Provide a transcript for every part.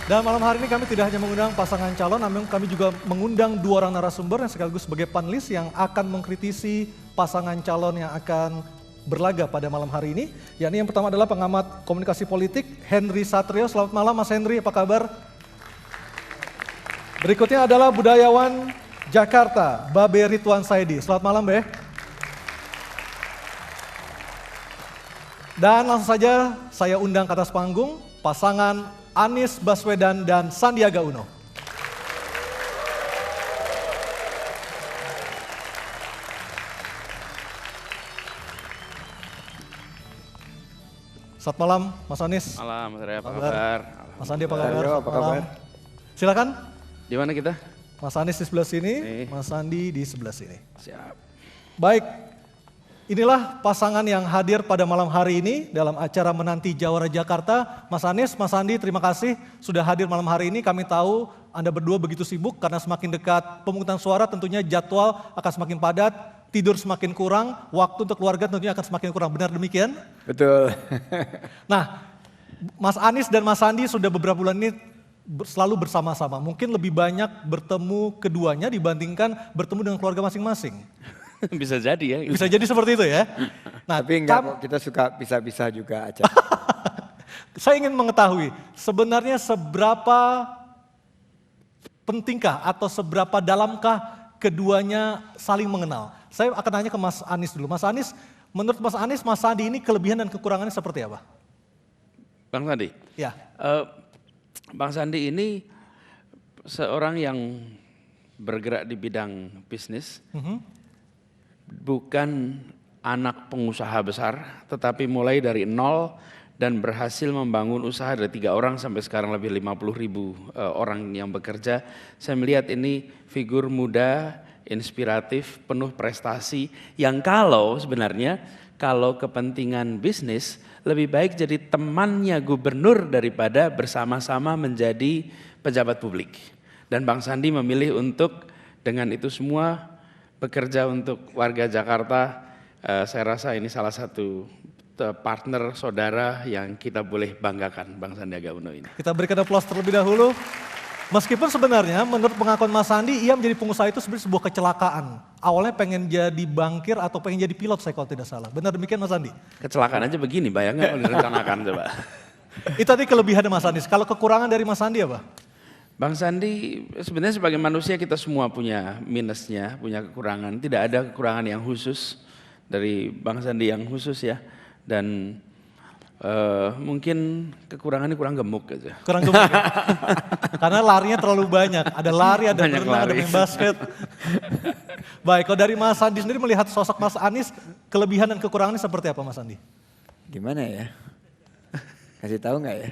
Dan malam hari ini kami tidak hanya mengundang pasangan calon, namun kami juga mengundang dua orang narasumber yang sekaligus sebagai panelis yang akan mengkritisi pasangan calon yang akan berlaga pada malam hari ini. Yakni yang pertama adalah pengamat komunikasi politik Henry Satrio. Selamat malam Mas Henry, apa kabar? Berikutnya adalah budayawan Jakarta, Babe Ridwan Saidi. Selamat malam, Be. Dan langsung saja saya undang ke atas panggung pasangan Anies Baswedan dan Sandiaga Uno. Selamat malam, Mas Anies. Malam, Mas Arya, apa kabar? Mas Andi, apa kabar? Apa kabar? Silakan. Di mana kita? Mas Anies di sebelah sini, Mas Andi di sebelah sini. Siap. Baik, inilah pasangan yang hadir pada malam hari ini dalam acara Menanti Jawara Jakarta. Mas Anies, Mas Andi, terima kasih sudah hadir malam hari ini. Kami tahu Anda berdua begitu sibuk karena semakin dekat pemungutan suara tentunya jadwal akan semakin padat, tidur semakin kurang, waktu untuk keluarga tentunya akan semakin kurang. Benar demikian? Betul. Nah, Mas Anies dan Mas Andi sudah beberapa bulan ini selalu bersama-sama. Mungkin lebih banyak bertemu keduanya dibandingkan bertemu dengan keluarga masing-masing. Bisa jadi ya. Bisa jadi seperti itu ya. Nah, Tapi enggak kok, kita suka bisa-bisa juga aja. Saya ingin mengetahui sebenarnya seberapa pentingkah atau seberapa dalamkah keduanya saling mengenal. Saya akan tanya ke Mas Anies dulu. Mas Anies, menurut Mas Anies, Mas Sandi ini kelebihan dan kekurangannya seperti apa? Bang Sandi? Ya. Bang Sandi ini seorang yang bergerak di bidang bisnis. Bukan anak pengusaha besar, tetapi mulai dari nol dan berhasil membangun usaha dari 3 orang sampai sekarang lebih 50.000 orang yang bekerja. Saya melihat ini figur muda, inspiratif, penuh prestasi yang sebenarnya kalau kepentingan bisnis lebih baik jadi temannya gubernur daripada bersama-sama menjadi pejabat publik. Dan Bang Sandi memilih untuk dengan itu semua bekerja untuk warga Jakarta. Saya rasa ini salah satu partner saudara yang kita boleh banggakan, Bang Sandiaga Uno ini. Kita berikan aplaus terlebih dahulu. Meskipun sebenarnya menurut pengakuan Mas Sandi, ia menjadi pengusaha itu sebenarnya sebuah kecelakaan. Awalnya pengen jadi bankir atau pengen jadi pilot saya kalau tidak salah. Benar demikian Mas Sandi? Kecelakaan aja begini, bayangnya kalau direncanakan coba. Itu tadi kelebihan Mas Anies. Kalau kekurangan dari Mas Sandi apa? Bang Sandi, sebenarnya sebagai manusia kita semua punya minusnya, punya kekurangan. Tidak ada kekurangan yang khusus dari Bang Sandi yang khusus ya. Dan mungkin kekurangannya kurang gemuk aja. Kurang gemuk ya? Karena larinya terlalu banyak. Ada lari, ada berenang, ada main basket. Baik, kalau dari Mas Sandi sendiri melihat sosok Mas Anies, kelebihan dan kekurangannya seperti apa Mas Sandi? Gimana ya? Kasih tahu nggak ya?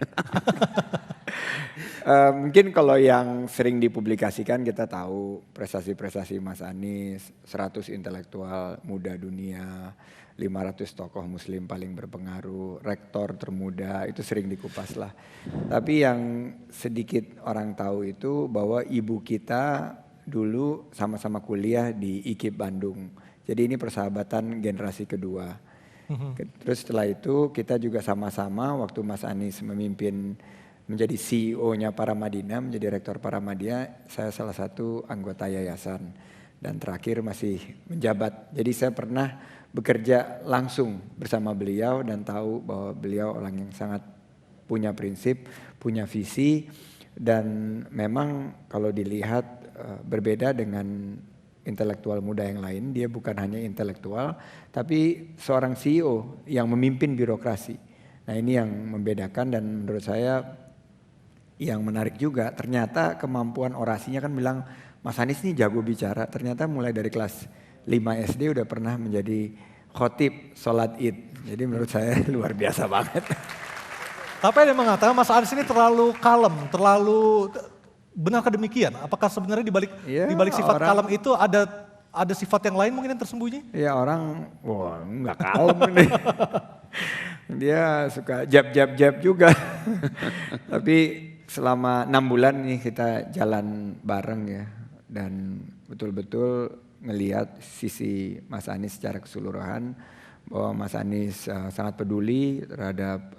Mungkin kalau yang sering dipublikasikan kita tahu prestasi-prestasi Mas Anies, 100 intelektual muda dunia, 500 tokoh muslim paling berpengaruh, rektor termuda, itu sering dikupas lah. Tapi yang sedikit orang tahu itu bahwa ibu kita dulu sama-sama kuliah di IKIP Bandung. Jadi ini persahabatan generasi kedua. Terus setelah itu kita juga sama-sama waktu Mas Anies memimpin menjadi CEO-nya Paramadina, menjadi rektor Paramadina, saya salah satu anggota yayasan. Dan terakhir masih menjabat. Jadi saya pernah bekerja langsung bersama beliau dan tahu bahwa beliau orang yang sangat punya prinsip, punya visi. Dan memang kalau dilihat berbeda dengan intelektual muda yang lain, dia bukan hanya intelektual, tapi seorang CEO yang memimpin birokrasi. Nah ini yang membedakan dan menurut saya yang menarik juga, ternyata kemampuan orasinya kan bilang, Mas Anies ini jago bicara, ternyata mulai dari kelas 5 SD udah pernah menjadi khotib sholat id. Jadi menurut saya luar biasa banget. Tapi ada yang mengatakan Mas Anies ini terlalu kalem, terlalu, benarkah demikian? Apakah sebenarnya dibalik sifat kalem itu ada sifat yang lain mungkin yang tersembunyi? Ya orang, wah nggak kalem ini. Dia suka jab juga. Tapi selama 6 bulan nih kita jalan bareng ya. Dan betul-betul ngelihat sisi Mas Anies secara keseluruhan. Bahwa Mas Anies sangat peduli terhadap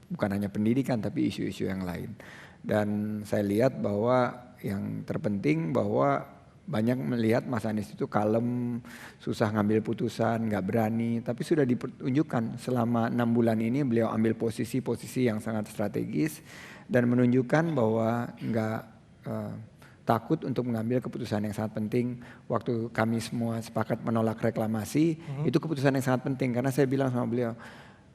bukan hanya pendidikan tapi isu-isu yang lain. Dan saya lihat bahwa yang terpenting bahwa banyak melihat Mas Anies itu kalem, susah ngambil putusan, nggak berani. Tapi sudah ditunjukkan selama 6 bulan ini beliau ambil posisi-posisi yang sangat strategis dan menunjukkan bahwa nggak takut untuk mengambil keputusan yang sangat penting. Waktu kami semua sepakat menolak reklamasi, itu keputusan yang sangat penting. Karena saya bilang sama beliau,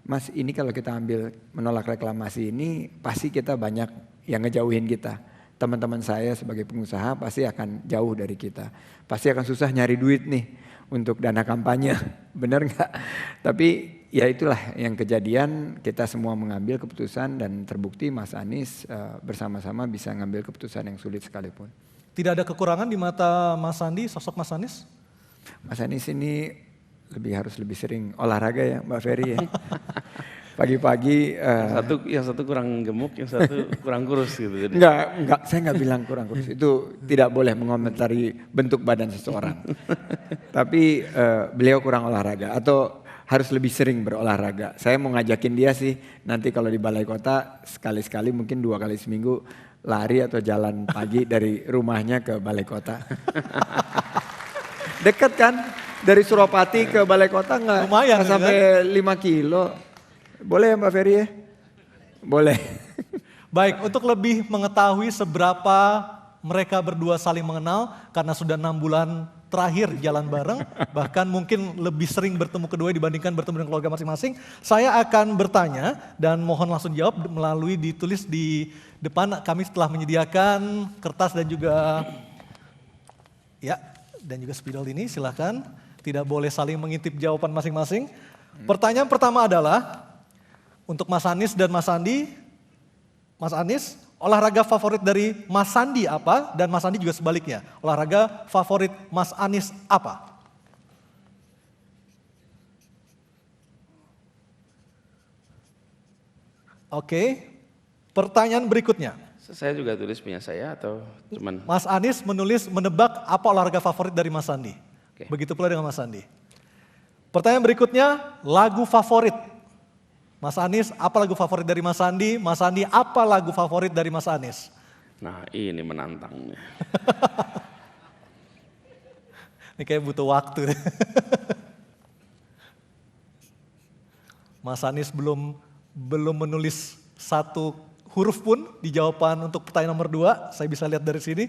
Mas ini kalau kita ambil menolak reklamasi ini pasti kita banyak yang ngejauhin kita. Teman-teman saya sebagai pengusaha pasti akan jauh dari kita. Pasti akan susah nyari duit nih untuk dana kampanye. Bener nggak? Tapi ya itulah yang kejadian, kita semua mengambil keputusan dan terbukti Mas Anies bersama-sama bisa ngambil keputusan yang sulit sekalipun. Tidak ada kekurangan di mata Mas Sandi, sosok Mas Anies? Mas Anies ini harus lebih sering olahraga ya Mbak Ferry ya. Pagi-pagi yang satu kurang gemuk, yang satu kurang kurus gitu. Enggak, saya nggak bilang kurang kurus. Itu tidak boleh mengomentari bentuk badan seseorang. Tapi beliau kurang olahraga atau harus lebih sering berolahraga. Saya mau ngajakin dia sih nanti kalau di Balai Kota sekali-sekali mungkin 2 kali seminggu lari atau jalan pagi dari rumahnya ke Balai Kota. Dekat kan? Dari Suropati ke Balai Kota nggak sampai 5 kilo. Boleh ya Mbak Ferry ya? Boleh. Baik, untuk lebih mengetahui seberapa mereka berdua saling mengenal, karena sudah 6 bulan terakhir jalan bareng, bahkan mungkin lebih sering bertemu kedua dibandingkan bertemu dengan keluarga masing-masing, saya akan bertanya dan mohon langsung jawab melalui ditulis di depan. Kami telah menyediakan kertas dan juga spidol ini, silakan. Tidak boleh saling mengintip jawaban masing-masing. Pertanyaan pertama adalah untuk Mas Anies dan Mas Sandi. Mas Anies, olahraga favorit dari Mas Sandi apa? Dan Mas Sandi juga sebaliknya. Olahraga favorit Mas Anies apa? Oke. Pertanyaan berikutnya. Saya juga tulis punya saya atau cuman? Mas Anies menebak apa olahraga favorit dari Mas Sandi. Oke. Begitu pula dengan Mas Sandi. Pertanyaan berikutnya, lagu favorit. Mas Anies, apa lagu favorit dari Mas Sandi? Mas Sandi, apa lagu favorit dari Mas Anies? Nah, ini menantangnya. Ini kayak butuh waktu. Mas Anies belum menulis satu huruf pun di jawaban untuk pertanyaan nomor 2. Saya bisa lihat dari sini.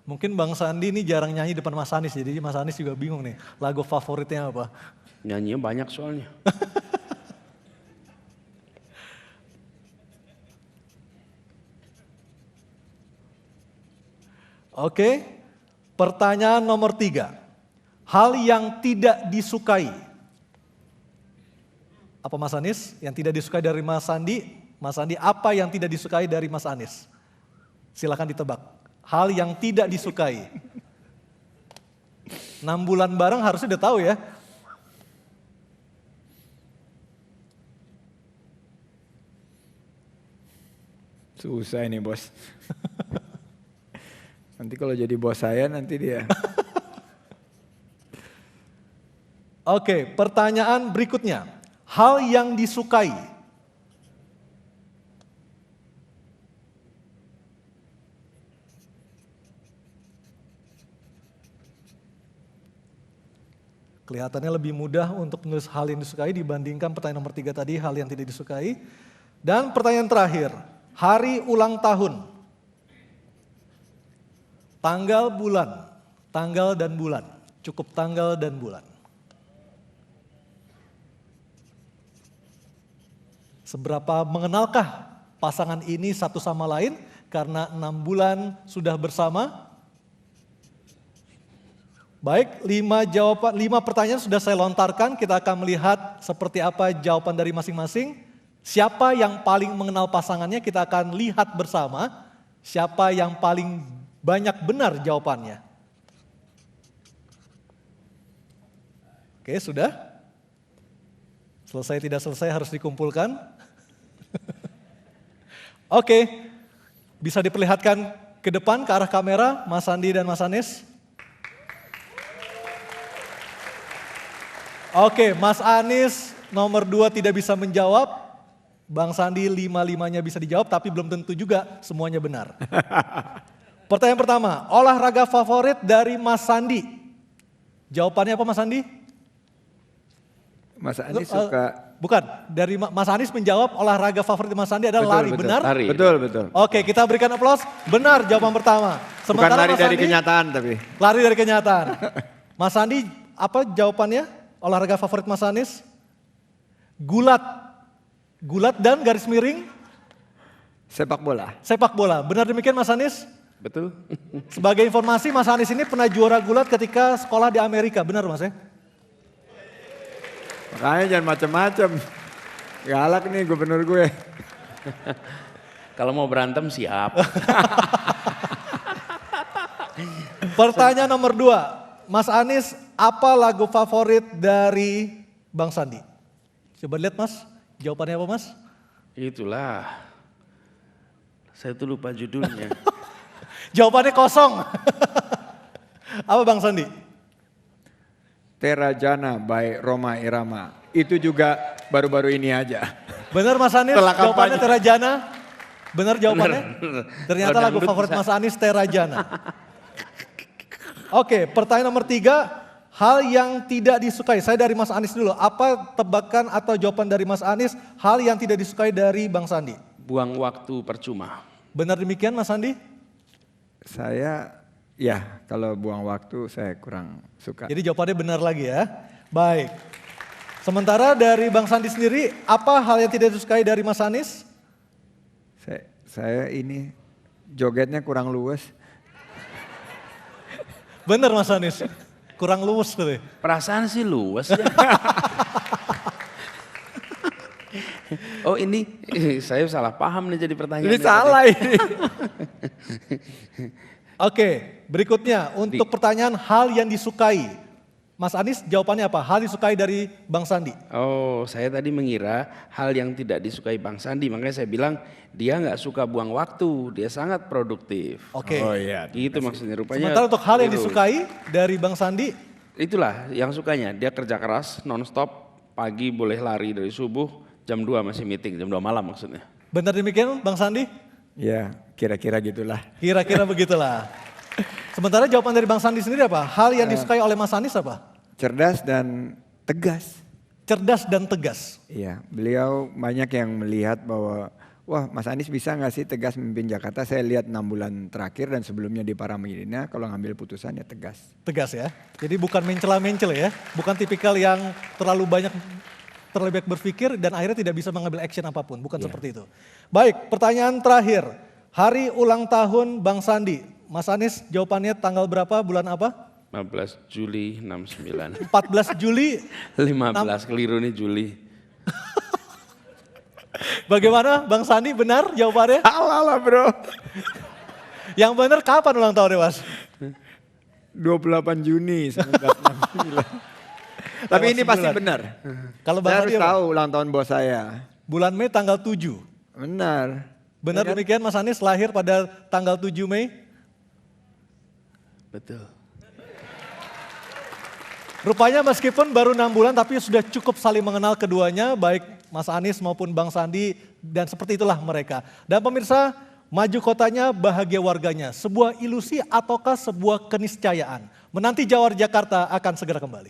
Mungkin Bang Sandi ini jarang nyanyi depan Mas Anies, jadi Mas Anies juga bingung nih lagu favoritnya apa. Nyanyinya banyak soalnya. Oke, pertanyaan nomor 3. Hal yang tidak disukai. Apa Mas Anies? Yang tidak disukai dari Mas Sandi? Mas Sandi, apa yang tidak disukai dari Mas Anies? Silakan ditebak. Hal yang tidak disukai. 6 bulan bareng harusnya udah tahu ya. Susah ini bos. Nanti kalau jadi bos saya nanti dia. Oke, pertanyaan berikutnya. Hal yang disukai. Kelihatannya lebih mudah untuk menulis hal yang disukai dibandingkan pertanyaan nomor 3 tadi, hal yang tidak disukai. Dan pertanyaan terakhir, hari ulang tahun. Tanggal, bulan. Tanggal dan bulan. Cukup tanggal dan bulan. Seberapa mengenalkah pasangan ini satu sama lain? Karena 6 bulan sudah bersama. Baik, 5 pertanyaan sudah saya lontarkan. Kita akan melihat seperti apa jawaban dari masing-masing. Siapa yang paling mengenal pasangannya kita akan lihat bersama. Siapa yang paling banyak benar jawabannya. Oke, sudah? Selesai tidak selesai harus dikumpulkan. Oke, bisa diperlihatkan ke depan ke arah kamera Mas Sandi dan Mas Anies. Oke, Mas Anies nomor 2 tidak bisa menjawab. Bang Sandi 5-5-nya bisa dijawab tapi belum tentu juga semuanya benar. Pertanyaan pertama, olahraga favorit dari Mas Sandi. Jawabannya apa Mas Sandi? Mas Anies suka. Bukan, dari Mas Anies menjawab olahraga favorit Mas Sandi adalah lari, benar? Lari. Betul. Oke, kita berikan aplaus. Benar jawaban pertama. Bukan lari Mas dari Sandi, kenyataan tapi. lari dari kenyataan. Mas Sandi, apa jawabannya? Olahraga favorit Mas Anies? Gulat. Gulat dan garis miring? Sepak bola. Sepak bola. Benar demikian Mas Anies? Betul. Sebagai informasi Mas Anies ini pernah juara gulat ketika sekolah di Amerika. Benar Mas ya? Makanya jangan macam-macam. Galak nih gubernur gue. Kalau mau berantem siap. Pertanyaan nomor 2. Mas Anies, apa lagu favorit dari Bang Sandi? Coba lihat Mas, jawabannya apa Mas? Itulah. Saya tuh lupa judulnya. Jawabannya kosong. Apa Bang Sandi? Terajana by Roma Irama. Itu juga baru-baru ini aja. Benar Mas Anies, Setelah jawabannya kampanye. Terajana. Benar jawabannya? Bener. Ternyata Kalau lagu dangdut favorit bisa. Mas Anies Terajana. Oke, pertanyaan nomor 3. Hal yang tidak disukai, saya dari Mas Anies dulu. Apa tebakan atau jawaban dari Mas Anies hal yang tidak disukai dari Bang Sandi? Buang waktu percuma. Benar demikian Mas Sandi? Saya ya kalau buang waktu saya kurang suka. Jadi jawabannya benar lagi ya. Baik. Sementara dari Bang Sandi sendiri, apa hal yang tidak disukai dari Mas Anies? Saya ini jogetnya kurang luwes. Benar Mas Anies. Kurang luwes gitu. Perasaan sih luas ya. Oh ini saya salah paham nih jadi pertanyaan. Ini salah ini. Oke, berikutnya untuk pertanyaan hal yang disukai. Mas Anies jawabannya apa? Hal disukai dari Bang Sandi. Oh, saya tadi mengira hal yang tidak disukai Bang Sandi, makanya saya bilang dia nggak suka buang waktu, dia sangat produktif. Oke. Oh iya. Gitu maksudnya rupanya. Sementara untuk hal yang keliru. disukai dari Bang Sandi, Itulah yang sukanya, dia kerja keras, nonstop, pagi boleh lari dari subuh, jam 2 masih meeting, jam 2 malam maksudnya. benar demikian Bang Sandi? Ya kira-kira gitulah. Kira-kira begitulah. Sementara jawaban dari Bang Sandi sendiri apa? Hal yang disukai oleh Mas Anies apa? Cerdas dan tegas. Cerdas dan tegas. Iya, beliau banyak yang melihat bahwa wah Mas Anies bisa nggak sih tegas memimpin Jakarta. Saya lihat 6 bulan terakhir dan sebelumnya di Paramadina kalau ngambil putusan ya tegas. Tegas ya. Jadi bukan mencela-mencela ya. Bukan tipikal yang terlalu banyak berpikir dan akhirnya tidak bisa mengambil action apapun. Bukan seperti itu. Baik, pertanyaan terakhir. Hari ulang tahun Bang Sandi. Mas Anies jawabannya tanggal berapa, bulan apa? 15 Juli 69. 14 Juli. 15 keliru nih Juli. Bagaimana Bang Sandi, benar jawabannya? Alah bro. Yang benar kapan ulang tahunnya Mas? 28 Juni 1969. Tapi ini pasti sebulan. benar. Kalau Bang Saya Sandi harus apa? tahu ulang tahun bos saya. Bulan Mei tanggal 7. Benar. Benar Ya kan? demikian Mas Anies lahir pada tanggal 7 Mei? Betul. Rupanya meskipun baru 6 bulan tapi sudah cukup saling mengenal keduanya, baik Mas Anies maupun Bang Sandi, dan seperti itulah mereka. Dan pemirsa, maju kotanya bahagia warganya, sebuah ilusi ataukah sebuah keniscayaan? Menanti Jawara Jakarta akan segera kembali.